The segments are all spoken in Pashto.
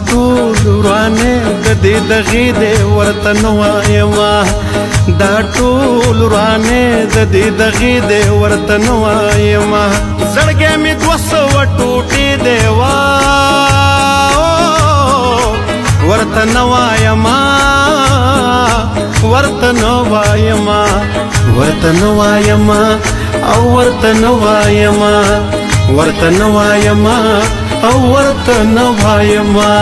ټول ورانه د دې دغې د ورته نه وایما دا ټول ورانه د دې دغې د ورته نه وایما زړګی مې 200 ټوټې دی ورته نه وایما ورته نه وایما ورته نه وایما او ورته نه وایما ورته نه وایما او ورته نه وایما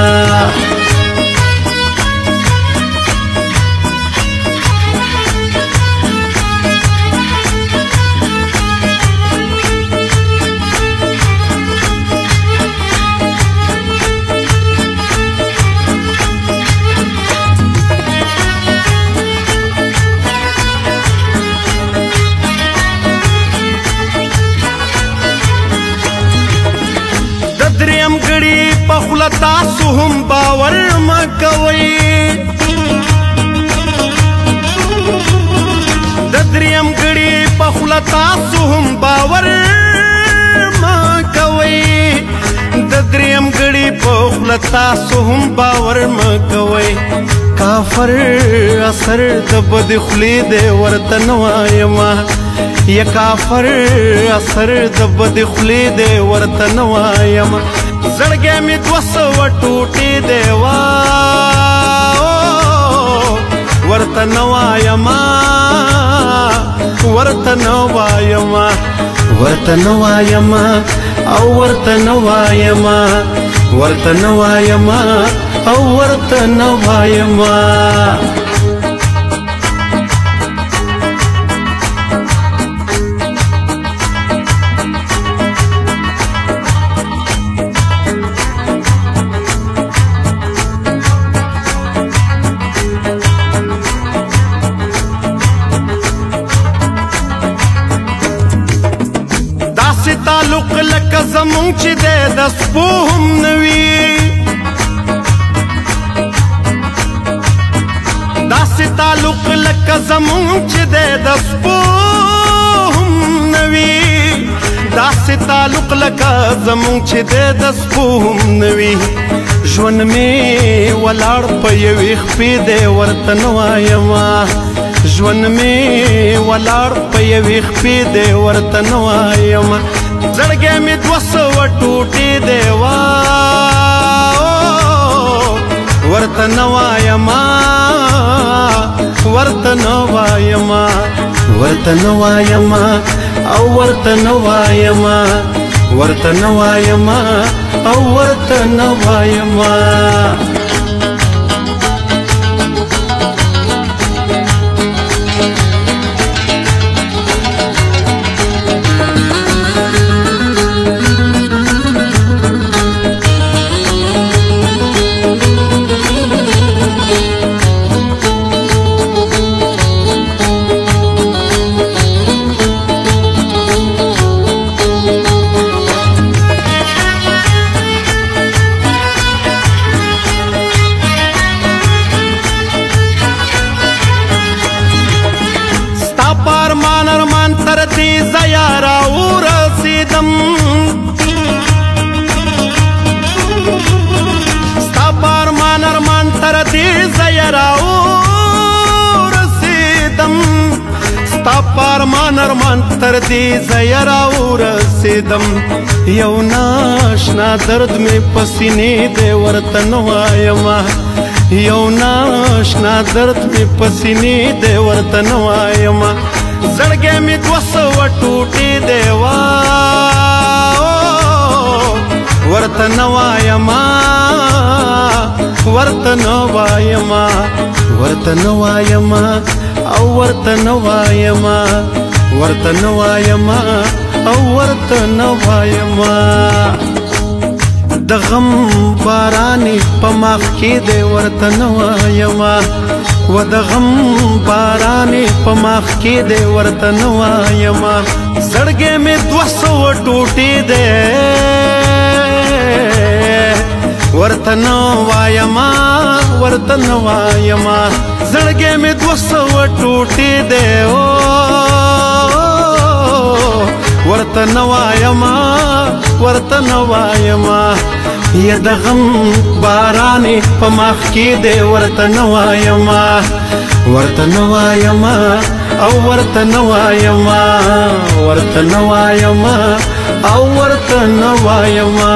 دریم ګړي په خوله تاسو هم باور مه کوئ د دریم ګړي په خوله تاسو هم باور مه کوئ د دریم ګړي په خوله تاسو هم باور مه کوئ کافر اثر د بدې خولې دی ورته نه وایما یا کافر اثر د بدې خولې دی ورته نه وایما زړګی مې 200 ټوټې دی ورته نه وایما ورته نه وایما ورته نه وایما او ورته نه وایما ورته نه وایما او ورته نه وایما تعلق لکه زمونږ چې دی د سپو هم نه وي داسې تعلق لکه زمونږ چې دی د سپو هم نه وي داسې تعلق لکه زمونږ چې دی د سپو هم نه وي ژوند مې ولاړ په یوې خپې دی ورته نه وایما ژوند مې ولاړ په یوې خپې دی ورته نه وایما زړګی مې 200 ټوټې دی ورته نه وایما ورته نه وایما ورته نه وایما او ورته نه وایما ورته نه وایما او ورته نه وایما ارمان ارمان تر دې ځایه راورسېدم ستا په ارمان ارمان تر دې ځایه راورسېدم ستا په ارمان ارمان تر دې ځایه راورسېدم یو ناشنا درد مې په سینې دی ورته نه وایما یو ناشنا درد مې په سینې دی ورته نه وایما زړګی مې 200 ټوټې دی ورته نه وایما ورته نه وایما ورته نه وایما او ورته نه وایما ورته نه وایما او ورته نه وایما د غم بارانې په مخ کې دی ورته نه وایما و د غم بارانې په مخ کې دی ورته نه وایما زړګی مې 200 ټوټې دی ورته نه وایما ورته نه وایما زړګی مې 200 ټوټې دی ورته نه وایما ورته نه وایما یا د غم باران رواني په مخ کې دې ورته نه وایما ورته نه وایما او ورته نه وایما ورته نه وایما او ورته نه وایما